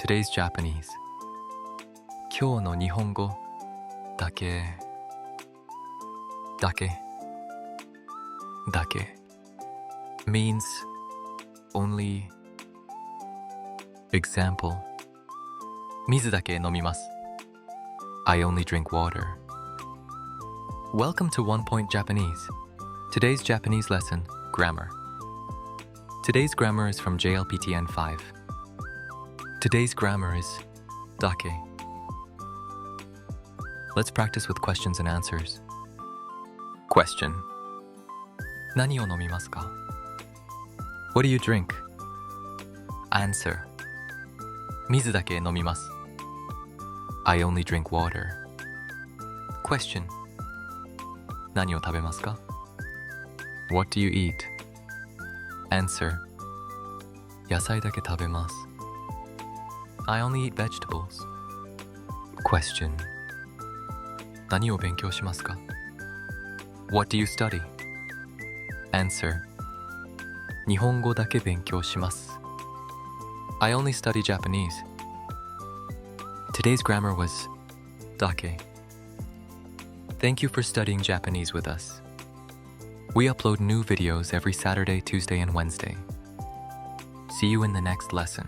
Today's Japanese. 今日の日本語だけ means only. Example. 水だけ飲みます. I only drink water. Welcome to 1 Point Japanese. Today's Japanese lesson, grammar. Today's grammar is from JLPT N5. Today's grammar is dake. Let's practice with questions and answers. Question. 何を飲みますか? What do you drink? Answer. 水だけ飲みます. I only drink water. Question. 何を食べますか? What do you eat? Answer. 野菜だけ食べます. I only eat vegetables. Question. 何を勉強しますか? What do you study? Answer. 日本語だけ勉強します. I only study Japanese. Today's grammar was dake. Thank you for studying Japanese with us. We upload new videos every Saturday, Tuesday, and Wednesday. See you in the next lesson.